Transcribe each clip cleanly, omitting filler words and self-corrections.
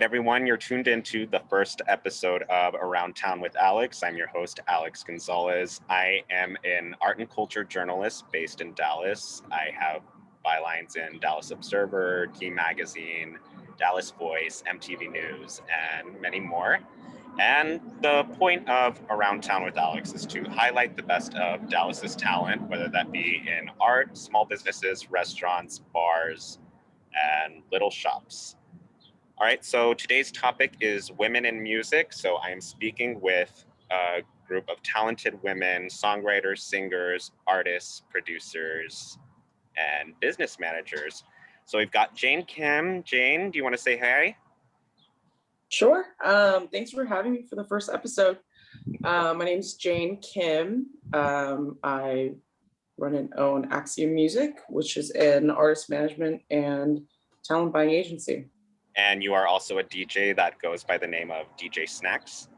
Everyone, you're tuned into the first episode of Around Town with Alex. I'm your host, Alex Gonzalez. I am an art and culture journalist based in Dallas. I have bylines in Dallas Observer, Key Magazine, Dallas Voice, MTV News, and many more. And the point of Around Town with Alex is to highlight the best of Dallas's talent, whether that be in art, small businesses, restaurants, bars, and little shops. All right, so today's topic is women in music. So I am speaking with a group of talented women, songwriters, singers, artists, producers, and business managers. So we've got Jane Kim. Jane, do you want to say hi? Sure. Thanks for having me for the first episode. My name is Jane Kim. I run and own Axiom Music, which is an artist management and talent buying agency. And you are also a DJ that goes by the name of DJ Snacks.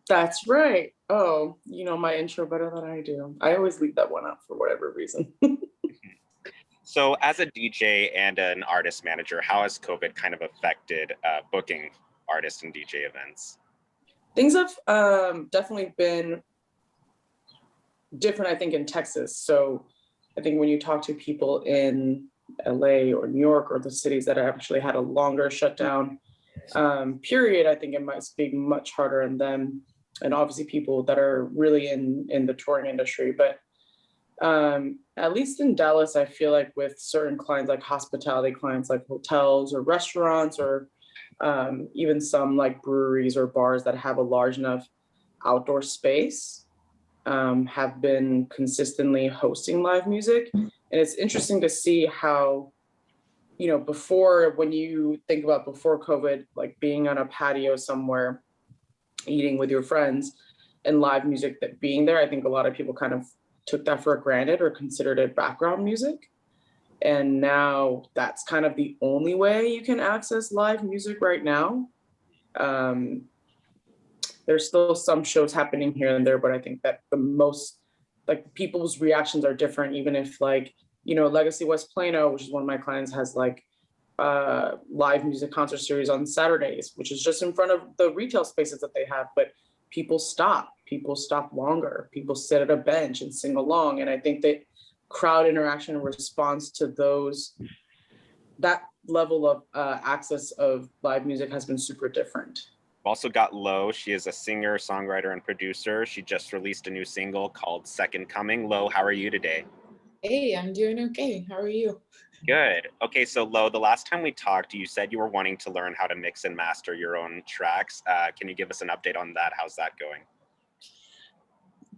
That's right. Oh, you know my intro better than I do. I always leave that one out for whatever reason. So as a DJ and an artist manager, how has COVID kind of affected booking artist and DJ events? Things have definitely been different, I think, in Texas. So I think when you talk to people in LA or New York or the cities that have actually had a longer shutdown period, I think it might be much harder on them. And obviously people that are really in the touring industry. But at least in Dallas, I feel like with certain clients, like hospitality clients, like hotels or restaurants, or even some like breweries or bars that have a large enough outdoor space, have been consistently hosting live music. And it's interesting to see how, you know, before, when you think about before COVID, like being on a patio somewhere, eating with your friends and live music that being there, I think a lot of people kind of took that for granted or considered it background music. And now that's kind of the only way you can access live music right now. There's still some shows happening here and there, but I think that the most, like, people's reactions are different, even if, like, you know, Legacy West Plano, which is one of my clients, has like live music concert series on Saturdays, which is just in front of the retail spaces that they have. But people stop longer, people sit at a bench and sing along. And I think that crowd interaction and response to that level of access of live music has been super different. We've also got Lo. She is a singer, songwriter, and producer. She just released a new single called Second Coming. Lo, how are you today? Hey, I'm doing okay. How are you? Good. Okay, so Lo, the last time we talked, you said you were wanting to learn how to mix and master your own tracks. Can you give us an update on that? How's that going?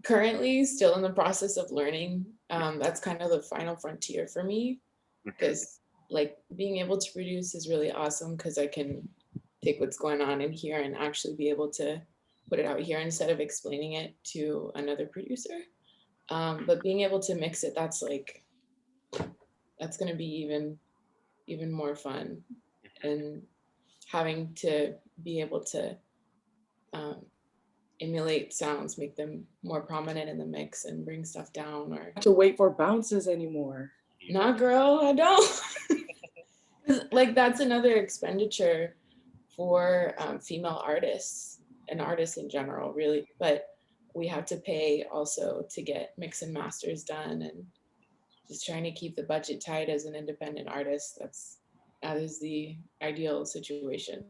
Currently, still in the process of learning. That's kind of the final frontier for me, because like being able to produce is really awesome because I can take what's going on in here and actually be able to put it out here instead of explaining it to another producer. But being able to mix it, that's going to be even more fun, and having to be able to emulate sounds, make them more prominent in the mix and bring stuff down, or To wait for bounces anymore. Nah, girl, I don't. Like that's another expenditure for female artists and artists in general, really. But we have to pay also to get mix and masters done, and just trying to keep the budget tight as an independent artist. That is the ideal situation.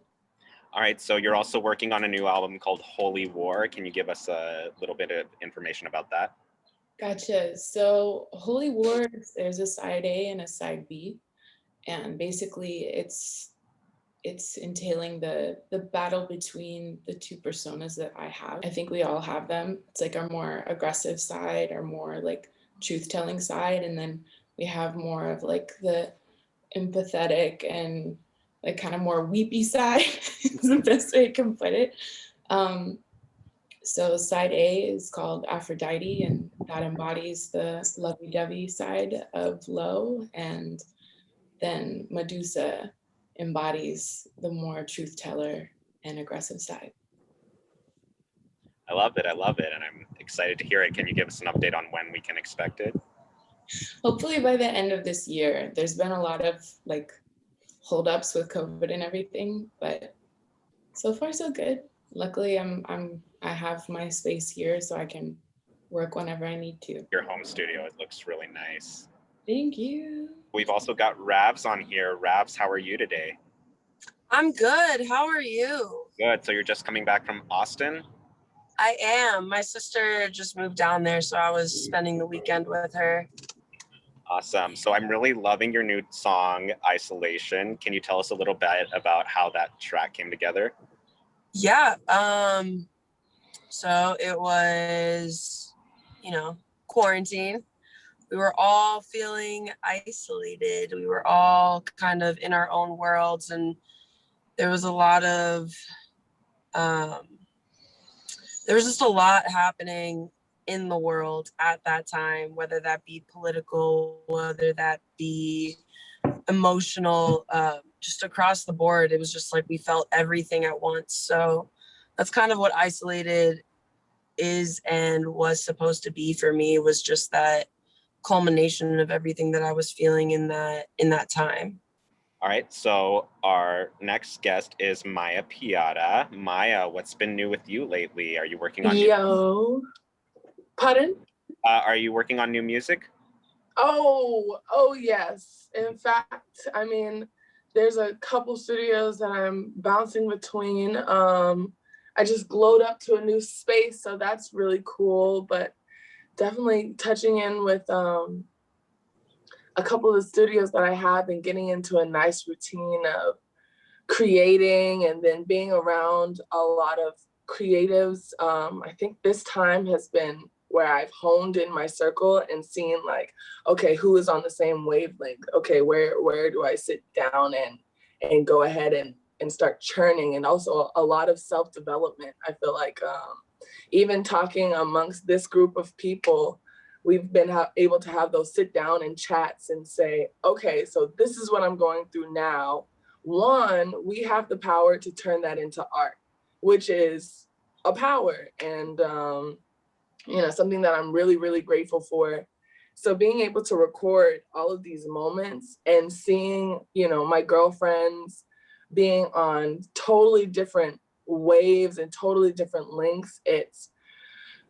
All right, so you're also working on a new album called Holy War. Can you give us a little bit of information about that? Gotcha. So Holy War, there's a side A and a side B. And basically it's entailing the battle between the two personas that I have. I think we all have them. It's like our more aggressive side, our more like truth-telling side. And then we have more of like the empathetic and like kind of more weepy side is the best way I can put it. So side A is called Aphrodite, and that embodies the lovey-dovey side of Lo, and then Medusa embodies the more truth teller and aggressive side. I love it, and I'm excited to hear it. Can you give us an update on when we can expect it? Hopefully by the end of this year. There's been a lot of like holdups with COVID and everything, but So far, so good. Luckily, I have my space here, so I can work whenever I need to. Your home studio, it looks really nice. Thank you. We've also got Ravs on here. Ravs, how are you today? I'm good. How are you? Good. So you're just coming back from Austin? I am. My sister just moved down there, so I was spending the weekend with her. Awesome. So I'm really loving your new song, Isolation. Can you tell us a little bit about how that track came together? Yeah. So it was, quarantine. We were all feeling isolated. We were all kind of in our own worlds, and there was a lot of there was just a lot happening in the world at that time, whether that be political, whether that be emotional, just across the board. It was just like we felt everything at once. So that's kind of what isolated is and was supposed to be for me, was just that culmination of everything that I was feeling in that time. All right, so our next guest is Maya Piata. Maya, what's been new with you lately? Are you working on Pardon? Are you working on new music? Oh yes. In fact, I mean, there's a couple studios that I'm bouncing between. I just glowed up to a new space, so that's really cool. But definitely touching in with a couple of the studios that I have and getting into a nice routine of creating and then being around a lot of creatives. I think this time has been where I've honed in my circle and seen like, okay, who is on the same wavelength? Okay, where do I sit down and go ahead and start churning? And also a lot of self-development. I feel like even talking amongst this group of people, we've been able to have those sit down and chats and say, okay, so this is what I'm going through now. One, we have the power to turn that into art, which is a power and, something that I'm really, really grateful for. So being able to record all of these moments and seeing, my girlfriends being on totally different waves and totally different lengths, it's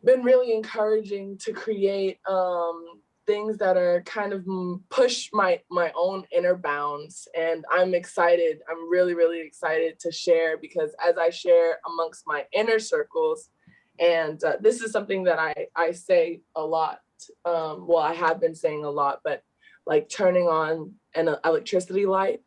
been really encouraging to create things that are kind of push my own inner bounds. And I'm excited. I'm really, really excited to share, because as I share amongst my inner circles, and this is something that I say a lot. Well, I have been saying a lot, but like turning on an electricity light,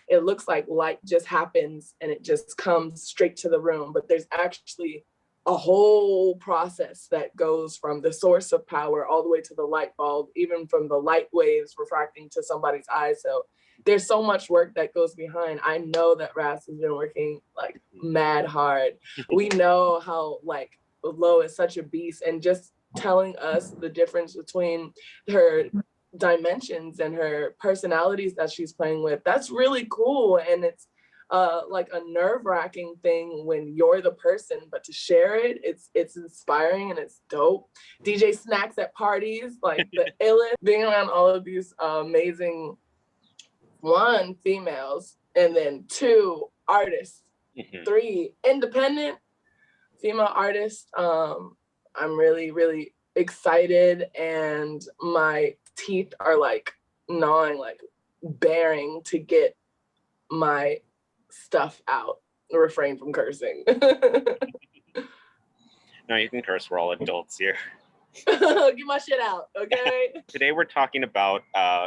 it looks like light just happens and it just comes straight to the room. But there's actually a whole process that goes from the source of power all the way to the light bulb, even from the light waves refracting to somebody's eyes. So there's so much work that goes behind. I know that Ras has been working like mad hard. We know how like Lo is such a beast, and just telling us the difference between her dimensions and her personalities that she's playing with, that's really cool. And it's like a nerve-wracking thing when you're the person, but to share it, it's inspiring and it's dope. DJ snacks at parties, like the illest, being around all of these amazing, one, females, and then two, artists, three, independent female artists. I'm really, really excited, and my teeth are like gnawing, like bearing to get my stuff out. Refrain from cursing. No, you can curse. We're all adults here. Get my shit out, okay? Today we're talking about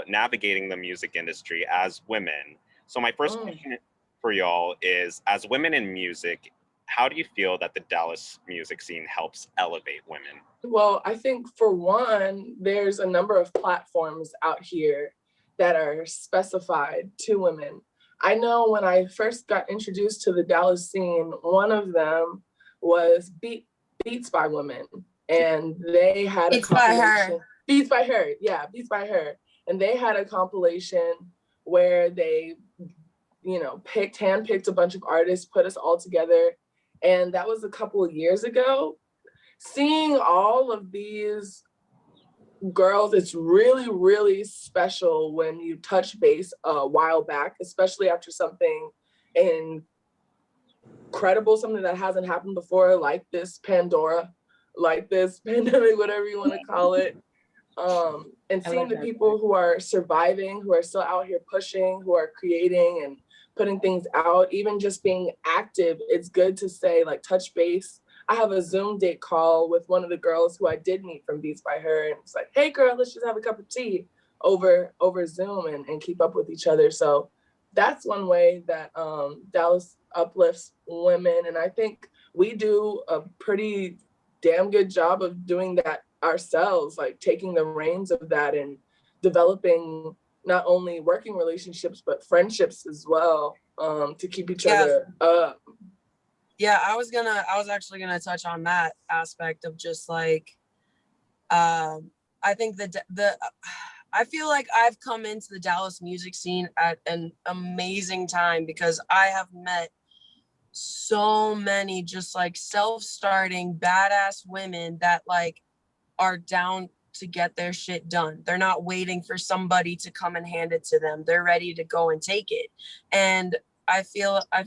navigating the music industry as women. So my first question for y'all is, as women in music, how do you feel that the Dallas music scene helps elevate women? Well, I think for one, there's a number of platforms out here that are specified to women. I know when I first got introduced to the Dallas scene, one of them was Beats by Women. And they had Beats by Her. Beats by Her, yeah, Beats by Her. And they had a compilation where they, handpicked a bunch of artists, put us all together. And that was a couple of years ago. Seeing all of these girls, it's really, really special when you touch base a while back, especially after something in credible, something that hasn't happened before, like this Pandora, like this pandemic, whatever you want to call it. And seeing the people who are surviving, who are still out here pushing, who are creating and putting things out, even just being active, it's good to say, like, touch base. I have a Zoom date call with one of the girls who I did meet from Beats by Her, and it's like, hey girl, let's just have a cup of tea over Zoom and keep up with each other. So that's one way that Dallas uplifts women. And I think we do a pretty damn good job of doing that ourselves, like taking the reins of that and developing not only working relationships, but friendships as well, to keep each other up. Yeah, I was actually gonna touch on that aspect of just like, I think I feel like I've come into the Dallas music scene at an amazing time because I have met so many just like self-starting badass women that like are down to get their shit done. They're not waiting for somebody to come and hand it to them. They're ready to go and take it. And I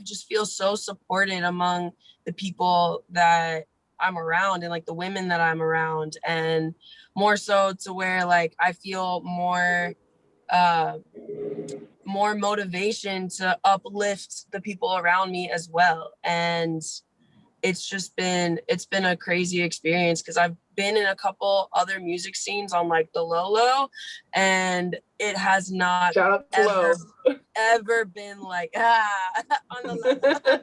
just feel so supported among the people that I'm around and like the women that I'm around, and more so to where like I feel more motivation to uplift the people around me as well. And it's been a crazy experience because I've been in a couple other music scenes on like the low, and it has not ever been like on the low.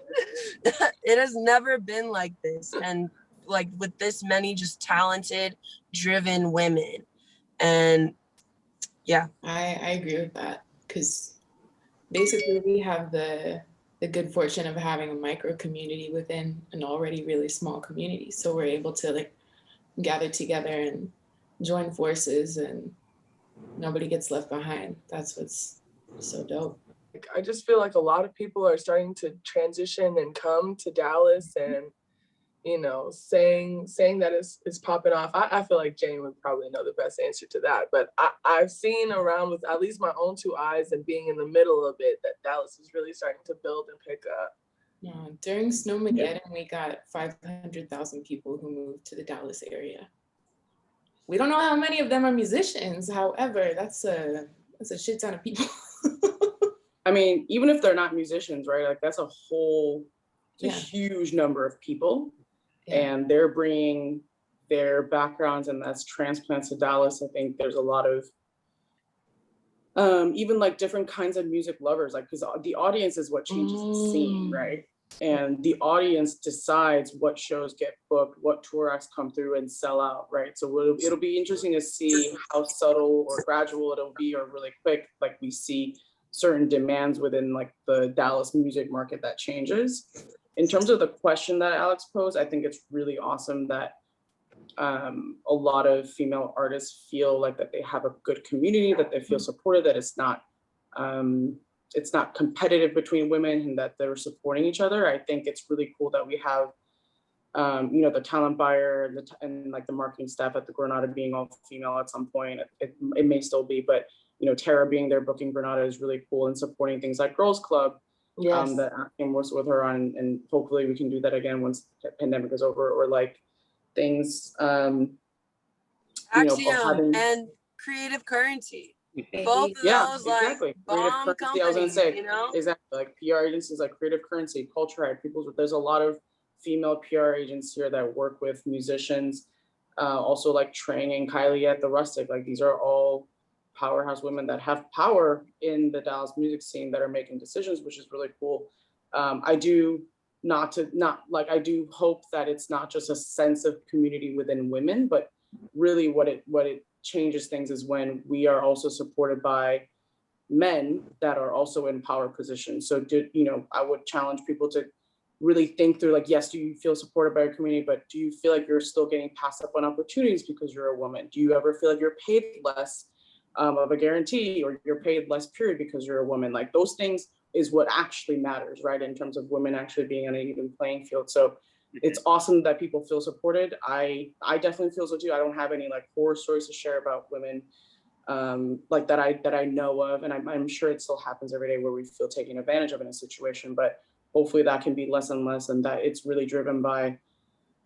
It has never been like this, and like with this many just talented, driven women. And yeah, I agree with that, because basically we have the good fortune of having a micro community within an already really small community. So we're able to like gather together and join forces, and nobody gets left behind. That's what's so dope. I just feel like a lot of people are starting to transition and come to Dallas, and you know, saying that it's popping off. I feel like Jane would probably know the best answer to that. But I've seen around with at least my own two eyes and being in the middle of it that Dallas is really starting to build and pick up. During Snowmageddon, we got 500,000 people who moved to the Dallas area. We don't know how many of them are musicians. However, that's a shit ton of people. I mean, even if they're not musicians, right? Like that's a huge number of people. And they're bringing their backgrounds, and that's transplants to Dallas. I think there's a lot of even like different kinds of music lovers, like because the audience is what changes the scene, right? And the audience decides what shows get booked, what tour acts come through and sell out, right? So it'll be interesting to see how subtle or gradual it'll be, or really quick, like we see certain demands within like the Dallas music market that changes. In terms of the question that Alex posed, I think it's really awesome that a lot of female artists feel like that they have a good community, that they feel supported, that it's not competitive between women, and that they're supporting each other. I think it's really cool that we have, you know, the talent buyer and like the marketing staff at the Granada being all female at some point. It may still be, but you know, Tara being there booking Granada is really cool, and supporting things like Girls Club. That I works with her on, and hopefully we can do that again once the pandemic is over, or like things and Creative Currency. Both of those, exactly. Like bomb Creative Currency, companies, I was gonna say, you know? exactly, like PR agencies like Creative Currency, Culture Head, there's a lot of female PR agents here that work with musicians, also like Trang and Kylie at the Rustic. Like these are all powerhouse women that have power in the Dallas music scene that are making decisions, which is really cool. I do hope that it's not just a sense of community within women, but really what it changes things is when we are also supported by men that are also in power positions. So I would challenge people to really think through, like, yes, do you feel supported by your community, but do you feel like you're still getting passed up on opportunities because you're a woman? Do you ever feel like you're paid less of a guarantee, or you're paid less period because you're a woman? Like those things is what actually matters, right? In terms of women actually being on an even playing field. So it's awesome that people feel supported. I definitely feel so too. I don't have any like horror stories to share about women like that I know of, and I'm sure it still happens every day where we feel taken advantage of in a situation. But hopefully that can be less and less, and that it's really driven by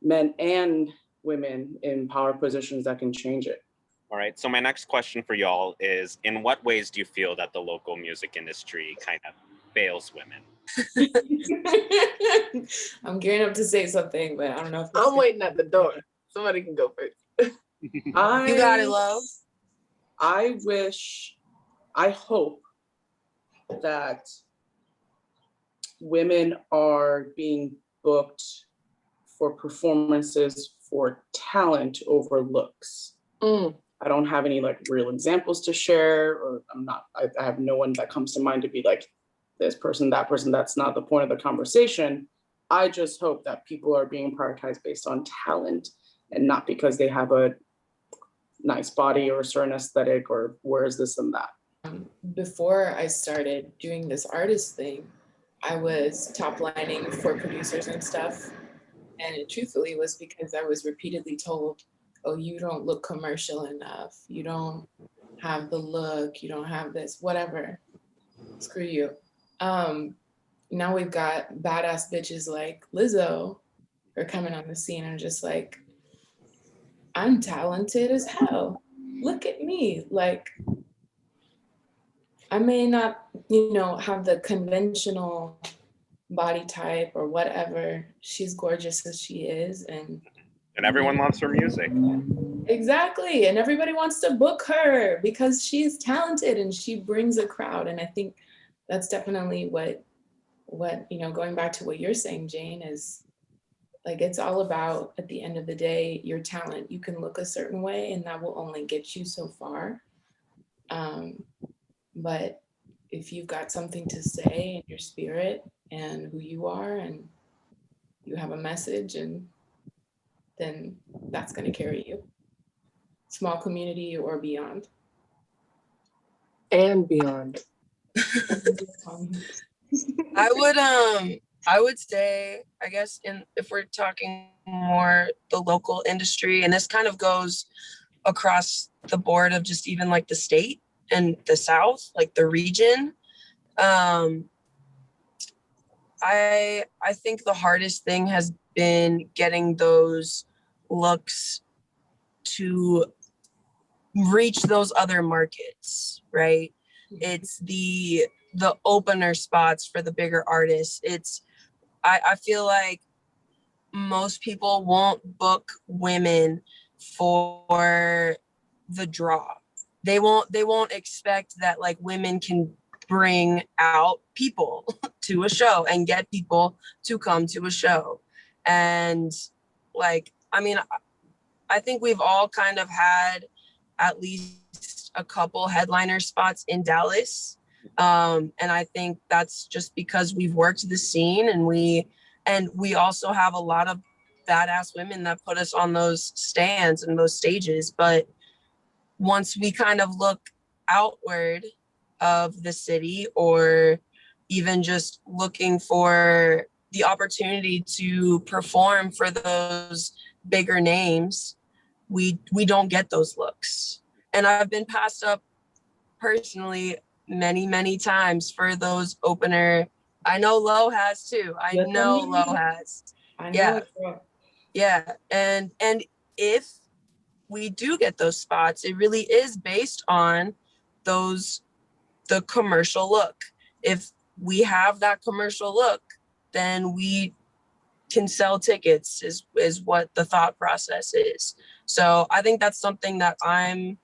men and women in power positions that can change it. All right, so my next question for y'all is, in what ways do you feel that the local music industry kind of fails women? I'm gearing up to say something, but I don't know if I'm waiting at the door. Somebody can go first. You got it, love. I hope that women are being booked for performances for talent over looks. I don't have any like real examples to share, or I have no one that comes to mind to be like this person, that person. That's not the point of the conversation. I just hope that people are being prioritized based on talent and not because they have a nice body or a certain aesthetic or wears this and that. Before I started doing this artist thing, I was top lining for producers and stuff. And it truthfully was because I was repeatedly told, oh, you don't look commercial enough. You don't have the look, you don't have this, whatever. Screw you. Now we've got badass bitches like Lizzo are coming on the scene and just like, I'm talented as hell. Look at me. Like, I may not, have the conventional body type or whatever. She's gorgeous as she is. And everyone loves her music. Exactly. And everybody wants to book her because she's talented and she brings a crowd. And I think that's definitely what, going back to what you're saying, Jane, is like, it's all about, at the end of the day, your talent. You can look a certain way and that will only get you so far. But if you've got something to say in your spirit and who you are and you have a message, and then that's going to carry you. Small community or beyond. And beyond. I would say, I guess, if we're talking more the local industry, and this kind of goes across the board of just even like the state and the South, like the region. I think the hardest thing has been getting those looks to reach those other markets, right? It's the opener spots for the bigger artists. I feel like most people won't book women for the draw. They won't expect that like women can bring out people to a show and get people to come to a show. And like, I mean, I think we've all kind of had at least a couple headliner spots in Dallas. And I think that's just because we've worked the scene, and we also have a lot of badass women that put us on those stands and those stages. But once we kind of look outward of the city, or even just looking for the opportunity to perform for those bigger names, we don't get those looks. And I've been passed up personally many times for those opener. I know Lo has too. I know Lo has. I know it. Yeah. And if we do get those spots, it really is based on the commercial look. If we have that commercial look, then we can sell tickets, is what the thought process is. So I think that's something that I'm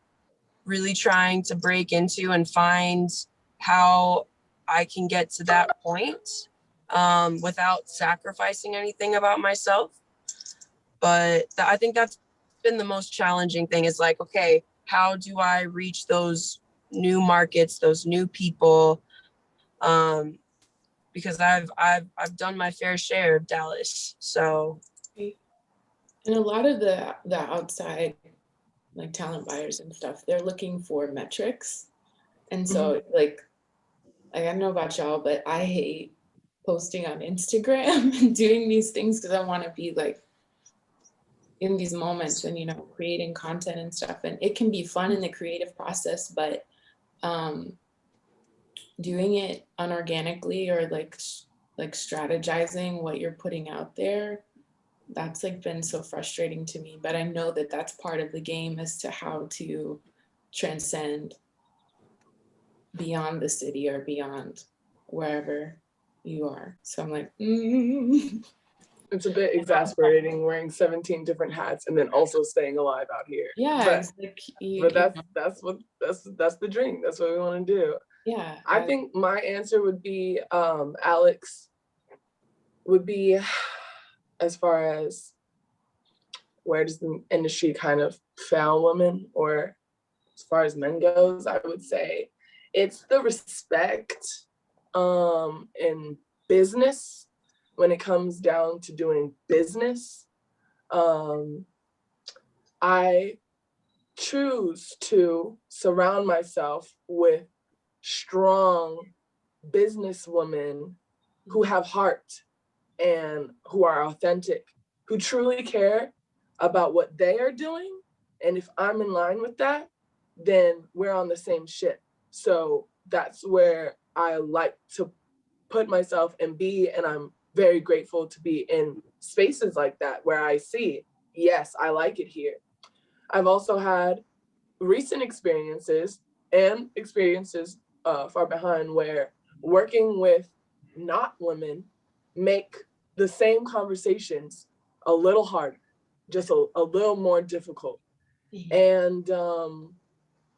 really trying to break into and find how I can get to that point without sacrificing anything about myself. But I think that's been the most challenging thing, is like, okay, how do I reach those new markets, those new people? Because I've done my fair share of Dallas. So, and a lot of the outside like talent buyers and stuff, they're looking for metrics. And so like I don't know about y'all, but I hate posting on Instagram and doing these things because I want to be like in these moments and creating content and stuff. And it can be fun in the creative process, but doing it unorganically or like like strategizing what you're putting out there, that's like been so frustrating to me. But I know that that's part of the game as to how to transcend beyond the city or beyond wherever you are. So I'm like, It's a bit exasperating wearing 17 different hats and then also staying alive out here. yeah, But, it's like, that's the dream. That's what we want to do. yeah. I think my answer would be, Alex, would be as far as where does the industry kind of fail women, or as far as men goes, I would say it's the respect in business. When it comes down to doing business, I choose to surround myself with strong businesswomen who have heart and who are authentic, who truly care about what they are doing. And if I'm in line with that, then we're on the same ship. So that's where I like to put myself and be, and I'm very grateful to be in spaces like that where I see, yes, I like it here. I've also had recent experiences and experiences far behind where working with not women make the same conversations a little harder, just a little more difficult. And,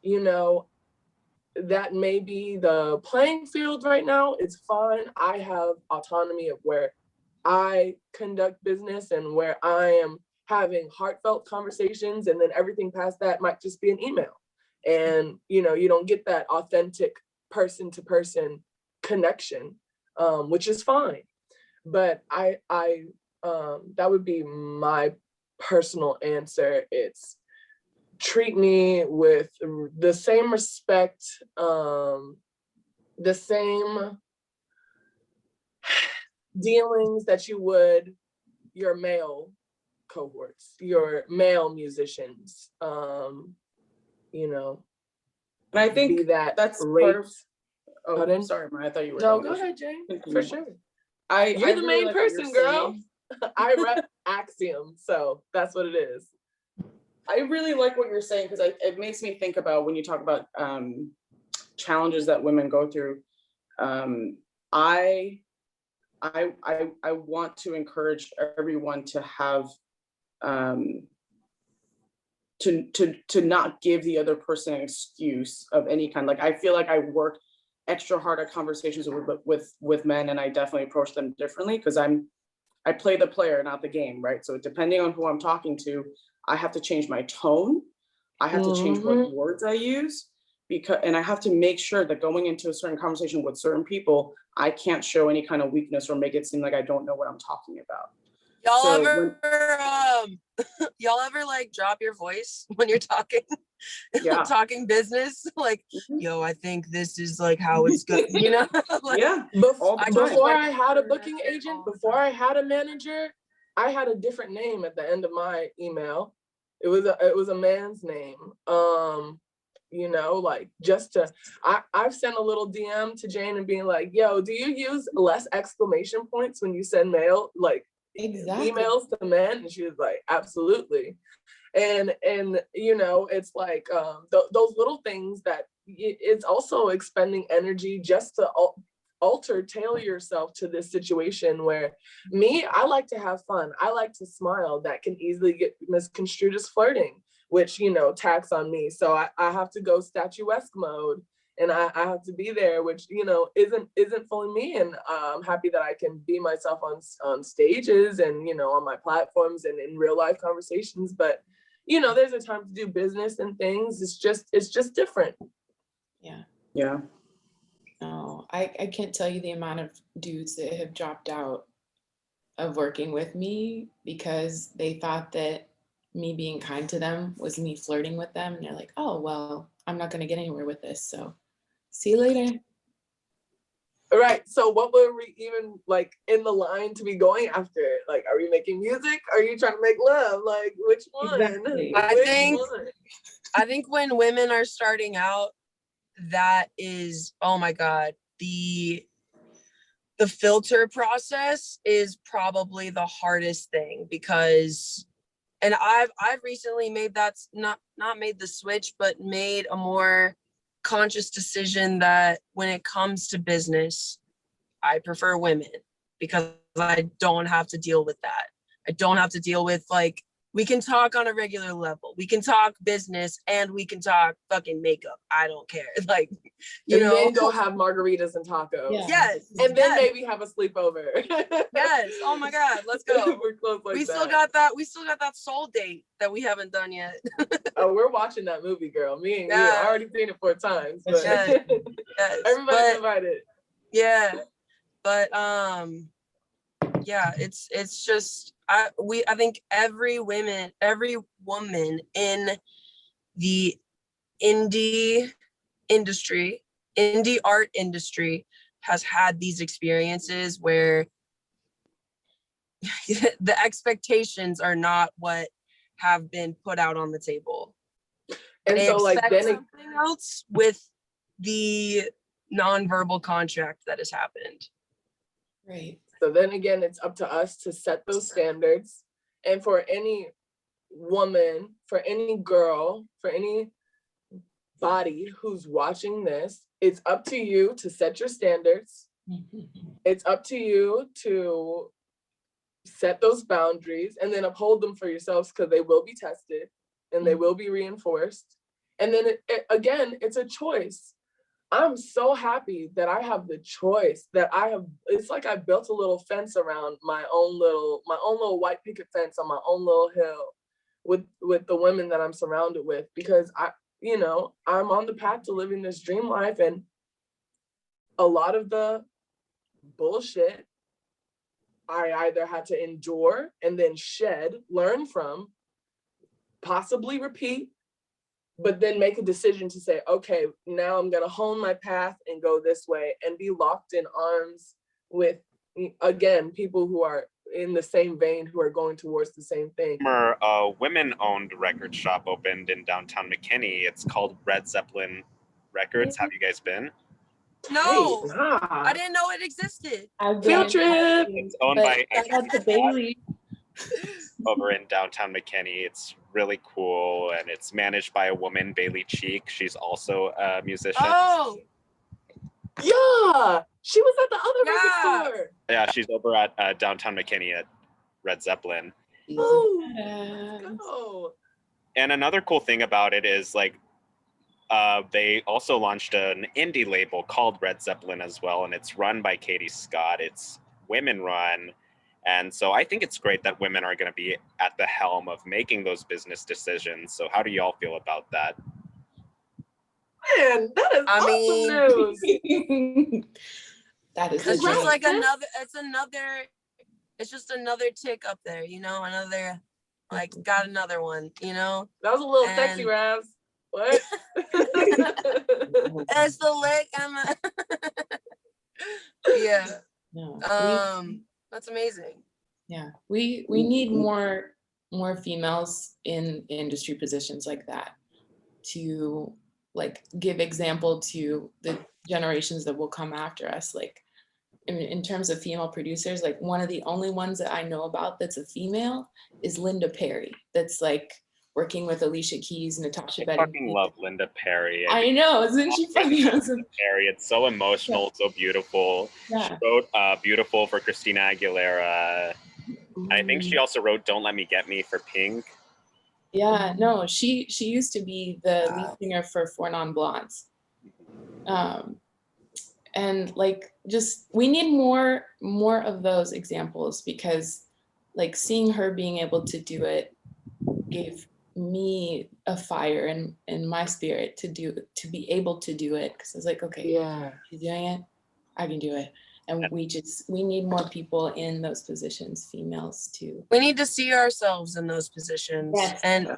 you know, that may be the playing field right now. It's fine. I have autonomy of where I conduct business and where I am having heartfelt conversations, and then everything past that might just be an email. And you know, you don't get that authentic person to person connection, which is fine. But I that would be my personal answer. It's treat me with the same respect, the same dealings that you would your male cohorts, your male musicians, you know, And I think be that that's rate. part of. Oh, Pardon? sorry, Maya, I thought you were. No, done. go ahead, Jane, Continue. for sure. You're the main person, girl. I rep Axiom, so that's what it is. I really like what you're saying, because it makes me think about when you talk about challenges that women go through. I want to encourage everyone to have to not give the other person an excuse of any kind. Like, I feel like I work extra hard at conversations with men, and I definitely approach them differently because I play the player, not the game, right? So depending on who I'm talking to, I have to change my tone. I have to change what words I use, and I have to make sure that going into a certain conversation with certain people, I can't show any kind of weakness or make it seem like I don't know what I'm talking about. Y'all ever like drop your voice when you're talking? Yeah. Talking business, like, yo, I think this is like how it's good, you know? Like, yeah. Before I had a booking agent, before I had a manager, I had a different name at the end of my email. It was a man's name. You know, like I've sent a little DM to Jane and being like, yo, do you use less exclamation points when you send mail, like emails to men? And she was like, absolutely. And you know, it's like those little things that it's also expending energy just to tailor yourself to this situation where I like to have fun. I like to smile. That can easily get misconstrued as flirting, which, you know, tax on me. So I have to go statuesque mode, and I have to be there, which, you know, isn't fully me. And I'm happy that I can be myself on stages and, you know, on my platforms and in real life conversations. But, you know, there's a time to do business and things. It's just different. Yeah. No, I can't tell you the amount of dudes that have dropped out of working with me because they thought that me being kind to them was me flirting with them. And they're like, oh, well, I'm not going to get anywhere with this. So see you later. Right. So what were we even like in the line to be going after? Like, are we making music? Are you trying to make love? Like, which one? Exactly. I think when women are starting out, that is, oh my God, the filter process is probably the hardest thing, because, and I've recently made not made the switch, but made a more conscious decision that when it comes to business, I prefer women, because I don't have to deal with that. I don't have to deal with, like, we can talk on a regular level. We can talk business and we can talk fucking makeup. I don't care. Like, you know. Then go have margaritas and tacos. Yeah. Yes. And then yes, maybe have a sleepover. yes. Oh my God. Let's go. We're close like We that. still got that soul date that we haven't done yet. Oh, we're watching that movie, girl. Me and you. Yeah. I already seen it 4 times, but Yes. Yes. everybody's invited. Yeah. But yeah, it's just I think every woman in the indie art industry has had these experiences where the expectations are not what have been put out on the table. And They so like expect then something else with the nonverbal contract that has happened. Right. So then again, it's up to us to set those standards. And for any woman, for any girl, for any body who's watching this, it's up to you to set your standards. It's up to you to set those boundaries and then uphold them for yourselves, because they will be tested and they will be reinforced. And then again, it's a choice. I'm so happy that I have the choice, that I have, it's like I built a little fence around my own little white picket fence on my own little hill with the women that I'm surrounded with, because I'm on the path to living this dream life, and a lot of the bullshit I either had to endure and then shed, learn from, possibly repeat, but then make a decision to say, okay, now I'm gonna hone my path and go this way, and be locked in arms with, again, people who are in the same vein, who are going towards the same thing. A women-owned record shop opened in downtown McKinney. It's called Red Zeppelin Records. Have you guys been? No, Hey, nah. I didn't know it existed. Field trip. It's owned by shout out to Bailey. over in downtown McKinney. It's really cool, and it's managed by a woman, Bailey Cheek. She's also a musician. Oh, Yeah, she was at the other Yeah. record store. Yeah, she's over at downtown McKinney at Red Zeppelin. Oh, Yes. let's go. And another cool thing about it is, like, they also launched an indie label called Red Zeppelin as well, and it's run by Katie Scott. It's women run. And so I think it's great that women are going to be at the helm of making those business decisions. So how do y'all feel about that? Man, that is awesome news. That is it's just legit. like it's just another tick up there, another, like, got another one, That was a little sexy, And- Ravs. What? It's the leg. Yeah. No. That's amazing. We need more females in industry positions like that, to like give example to the generations that will come after us. Like in terms of female producers, like one of the only ones that I know about that's a female is Linda Perry. That's like working with Alicia Keys, Natasha I Bedingfield. fucking love Linda Perry. I know, isn't she fucking awesome? Perry. It's so emotional, so beautiful. She Yeah. wrote Beautiful for Christina Aguilera. And I think she also wrote Don't Let Me Get Me for Pink. Yeah, no, she used to be the lead singer for Four Non Blondes. And like, just, we need more of those examples, because like seeing her being able to do it gave me a fire in my spirit to be able to do it. Cause I was like, okay, Yeah. she's doing it, I can do it. And we need more people in those positions, females too. We need to see ourselves in those positions. Yes. And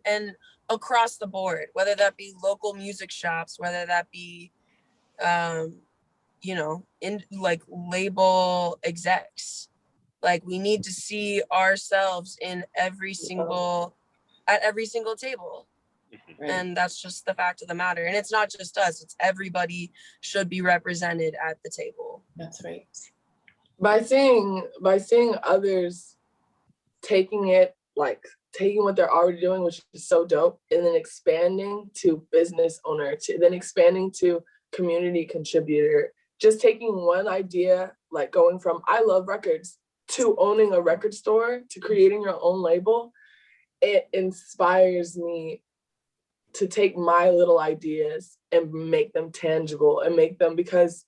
and across the board, whether that be local music shops, whether that be in like label execs. Like, we need to see ourselves in at every single table. Right. And that's just the fact of the matter. And it's not just us, it's everybody should be represented at the table. That's right. By seeing others taking what they're already doing, which is so dope, and then expanding to business owner, then expanding to community contributor, just taking one idea, like going from I love records to owning a record store to creating your own label, it inspires me to take my little ideas and make them tangible and make them, because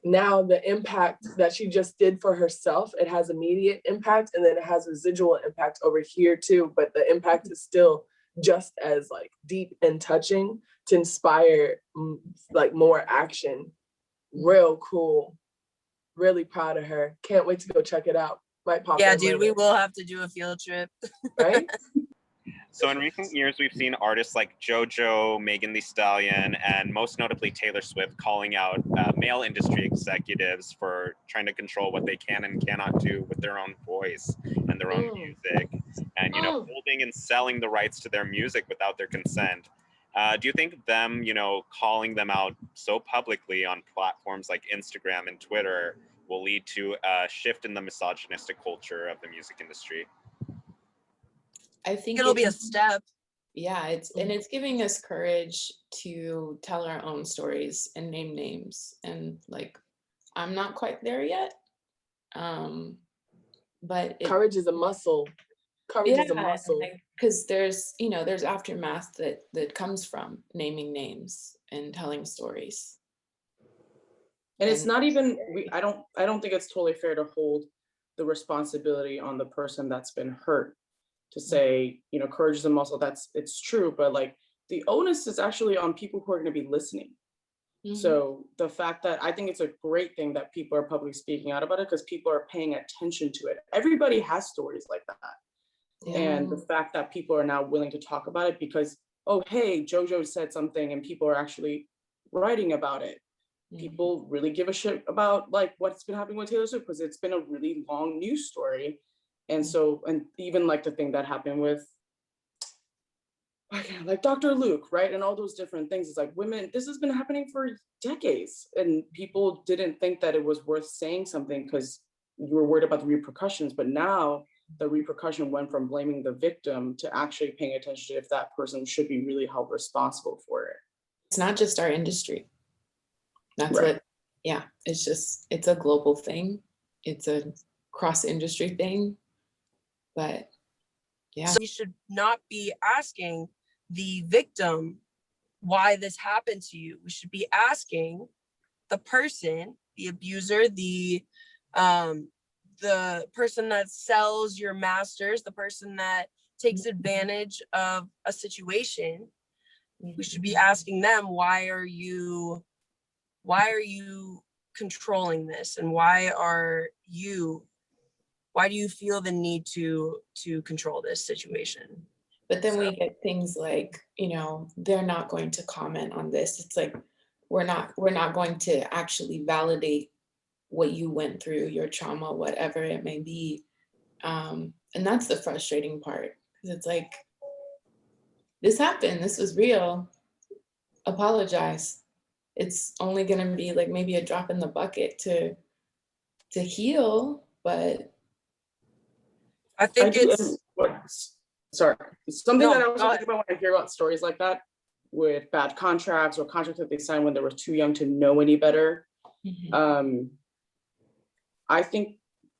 now the impact that she just did for herself, it has immediate impact, and then it has residual impact over here too, but the impact is still just as like deep and touching to inspire like more action. Real cool. Really proud of her. Can't wait to go check it out. Might pop Yeah, in dude, later. we will have to do a field trip. Right? So in recent years, we've seen artists like JoJo, Megan Thee Stallion, and most notably Taylor Swift calling out male industry executives for trying to control what they can and cannot do with their own voice and their own music, and holding and selling the rights to their music without their consent. Do you think them, calling them out so publicly on platforms like Instagram and Twitter will lead to a shift in the misogynistic culture of the music industry? I think It'll be a step. Yeah, it's giving us courage to tell our own stories and name names. And like, I'm not quite there yet. But courage is a muscle. Courage is a muscle. Because there's aftermath that comes from naming names and telling stories. And it's not even, I don't think it's totally fair to hold the responsibility on the person that's been hurt to say, courage is a muscle. It's true, but like the onus is actually on people who are going to be listening. Mm-hmm. So the fact that I think it's a great thing that people are publicly speaking out about it, because people are paying attention to it. Everybody has stories like that. Yeah. And the fact that people are now willing to talk about it because, oh, hey, JoJo said something and people are actually writing about it. Mm-hmm. People really give a shit about like what's been happening with Taylor Swift because it's been a really long news story. And so, and even like the thing that happened with like Dr. Luke, right? And all those different things. It's like women, this has been happening for decades. And people didn't think that it was worth saying something because you were worried about the repercussions. But now the repercussion went from blaming the victim to actually paying attention to if that person should be really held responsible for it. It's not just our industry. That's right. It's a global thing. It's a cross-industry thing. But yeah. So we should not be asking the victim why this happened to you. We should be asking the person, the abuser, the person that sells your masters, the person that takes advantage of a situation. We should be asking them, why are you controlling this, and why do you feel the need to control this situation? But then we get things like, they're not going to comment on this. It's like, we're not going to actually validate what you went through, your trauma, whatever it may be. And that's the frustrating part. Because it's like, this happened, this was real. Apologize. It's only gonna be like maybe a drop in the bucket to heal, but I think something that I also think about when I hear about stories like that with bad contracts or contracts that they signed when they were too young to know any better. Mm-hmm. I think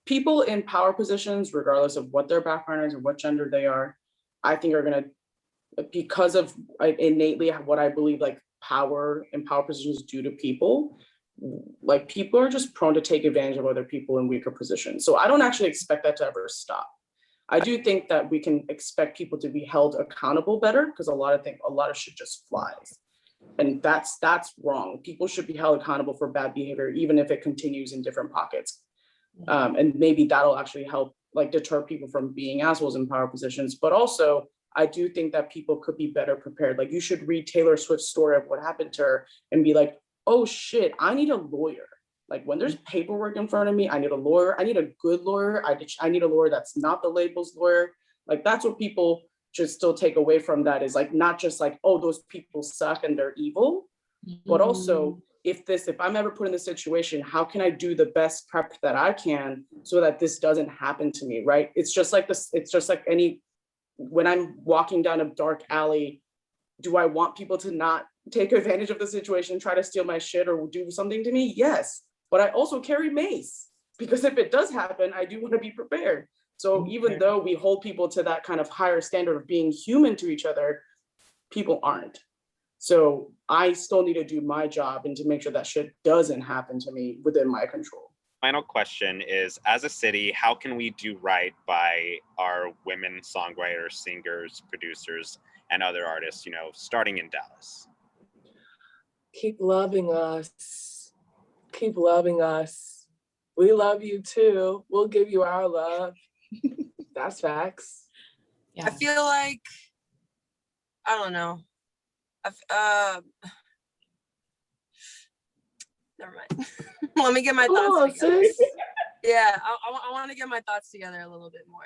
people in power positions, regardless of what their background is or what gender they are, I think are going to, because of innately what I believe like power and power positions do to people, like people are just prone to take advantage of other people in weaker positions. So I don't actually expect that to ever stop. I do think that we can expect people to be held accountable better because a lot of shit just flies. And that's wrong. People should be held accountable for bad behavior, even if it continues in different pockets. And maybe that'll actually help like deter people from being assholes in power positions. But also, I do think that people could be better prepared. Like you should read Taylor Swift's story of what happened to her and be like, oh shit, I need a lawyer. Like when there's paperwork in front of me, I need a lawyer. I need a good lawyer. I need a lawyer that's not the label's lawyer. Like that's what people should still take away from that is like, not just like, oh, those people suck and they're evil, but also if I'm ever put in this situation, how can I do the best prep that I can so that this doesn't happen to me, right? It's just like this, it's just like when I'm walking down a dark alley, do I want people to not take advantage of the situation, try to steal my shit or do something to me? Yes, but I also carry mace because if it does happen, I do want to be prepared. So even though we hold people to that kind of higher standard of being human to each other, people aren't. So I still need to do my job and to make sure that shit doesn't happen to me within my control. Final question is, as a city, how can we do right by our women songwriters, singers, producers, and other artists, starting in Dallas? Keep loving us. Keep loving us. We love you too. We'll give you our love. That's facts. Yeah. I feel like, I don't know. Never mind. Let me get my thoughts together. Sis. Yeah, I want to get my thoughts together a little bit more.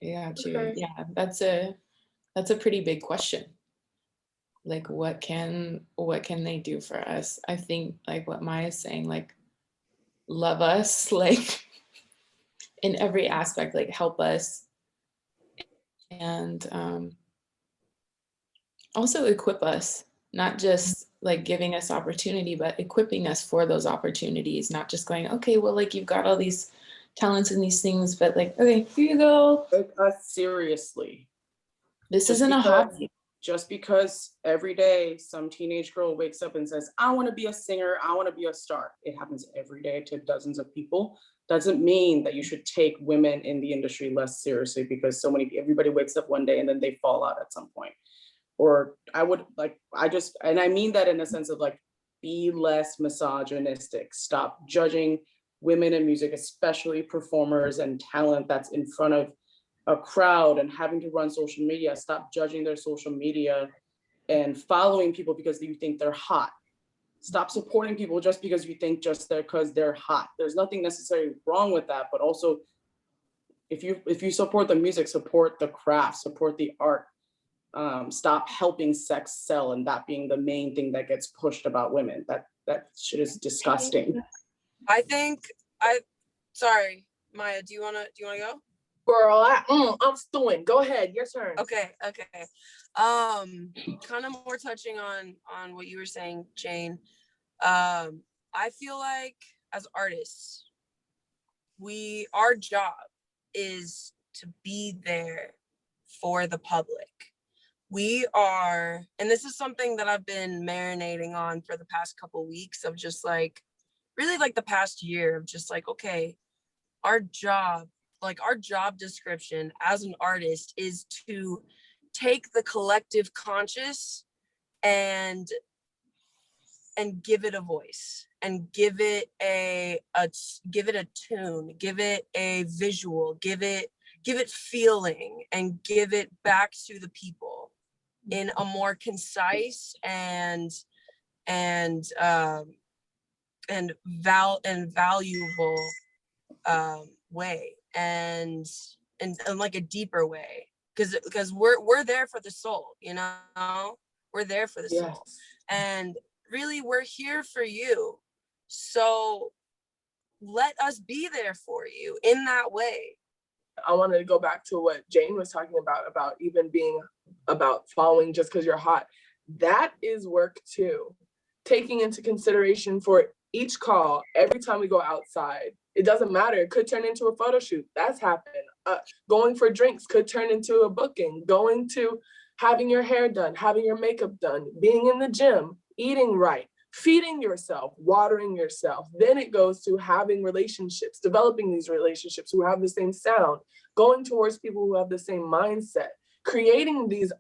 Yeah, okay. Yeah, that's a pretty big question. Like, what can they do for us? I think like what Maya's saying, like, love us, like in every aspect, like help us, and also equip us, not just like giving us opportunity, but equipping us for those opportunities, not just going, okay, well, like you've got all these talents and these things, but like, okay, here you go. Take us seriously. This isn't a hobby. Just because every day some teenage girl wakes up and says, I want to be a singer, I want to be a star. It happens every day to dozens of people. Doesn't mean that you should take women in the industry less seriously because everybody wakes up one day and then they fall out at some point. Or I mean that in a sense of like, be less misogynistic. Stop judging women in music, especially performers and talent that's in front of a crowd and having to run social media. Stop judging their social media and following people because you think they're hot. Stop supporting people just because you think because they're hot. There's nothing necessarily wrong with that, but also if you support the music, support the craft, support the art. Stop helping sex sell and that being the main thing that gets pushed about women. That shit is disgusting. Sorry, Maya, do you wanna go? Girl, I'm stewing. Go ahead, your turn. Okay. Kind of more touching on what you were saying, Jane. I feel like as artists, our job is to be there for the public. We are, and this is something that I've been marinating on for the past couple weeks of just like, really like the past year of just like, okay, our job description as an artist is to take the collective conscious and give it a voice and give it a tune, give it a visual, give it feeling, and give it back to the people in a more concise and valuable way and like a deeper way, because we're there for the soul, we're there for the soul, and really we're here for you, so let us be there for you in that way. I wanted to go back to what Jane was talking about even being about following just because you're hot. That is work too. Taking into consideration for each call, every time we go outside, it doesn't matter. It could turn into a photo shoot. That's happened. Going for drinks could turn into a booking. Going to having your hair done, having your makeup done, being in the gym, eating right, feeding yourself, watering yourself. Then it goes to having relationships, developing these relationships who have the same sound, going towards people who have the same mindset, creating these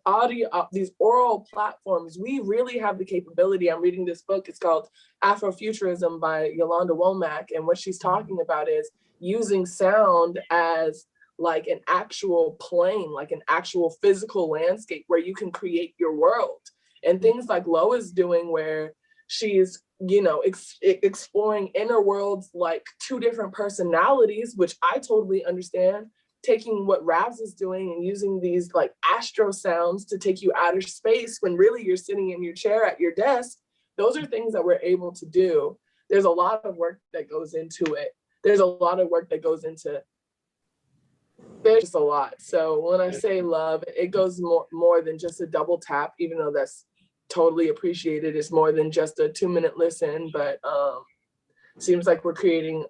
these oral platforms. We really have the capability. I'm reading this book. It's called Afrofuturism by Yolanda Womack. And what she's talking about is using sound as like an actual plane, like an actual physical landscape where you can create your world. And things like Lo is doing where she's, exploring inner worlds, like two different personalities, which I totally understand. taking what Ravs is doing and using these like astro sounds to take you outer space when really you're sitting in your chair at your desk. Those are things that we're able to do. There's a lot of work that goes into it. There's a lot of work that goes into, there's just a lot. So when I say love, it goes more than just a double tap, even though that's totally appreciated. It's more than just a 2-minute listen, but seems like we're creating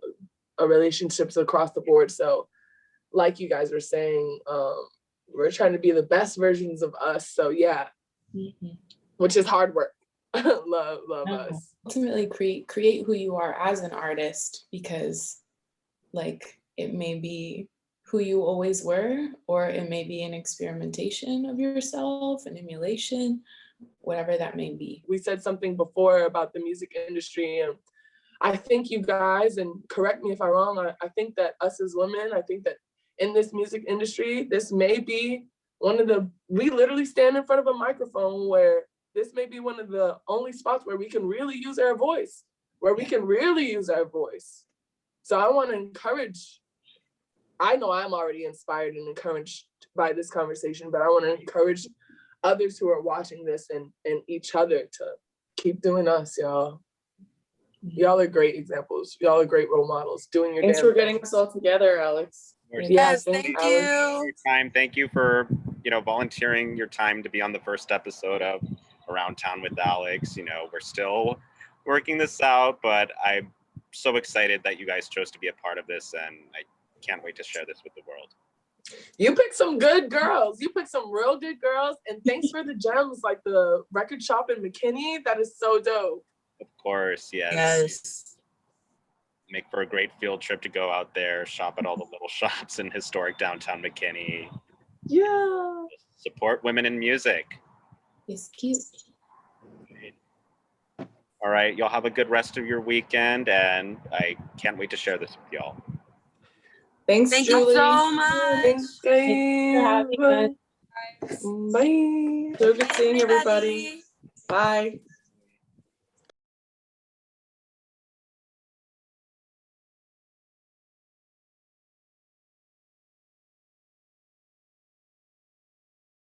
relationships across the board. So like you guys were saying, we're trying to be the best versions of us. So yeah, which is hard work. love us. Ultimately create who you are as an artist, because like it may be who you always were, or it may be an experimentation of yourself, an emulation, whatever that may be. We said something before about the music industry, and I think you guys, and correct me if I'm wrong, I think that us as women, I think that in this music industry, this may be we literally stand in front of a microphone where this may be one of the only spots where we can really use our voice, So I want to encourage, I know I'm already inspired and encouraged by this conversation, but I want to encourage others who are watching this and each other to keep doing us, y'all. Y'all are great examples. Y'all are great role models. Doing your Thanks damn for getting thing. us all together, Alex. Yes, thank thank you, Alex. you. Your time. Thank you for, volunteering your time to be on the first episode of Around Town with Alex. We're still working this out, but I'm so excited that you guys chose to be a part of this, and I can't wait to share this with the world. You picked some good girls. You picked some real good girls. And thanks for the gems, like the record shop in McKinney. That is so dope. Of course, yes. Yes. Make for a great field trip to go out there, shop at all the little shops in historic downtown McKinney. Yeah. Support women in music. It's cute. All right, y'all have a good rest of your weekend, and I can't wait to share this with y'all. Thanks, Thank Julie. you so much. Thanks, for having us. Bye. So good seeing everybody. Bye.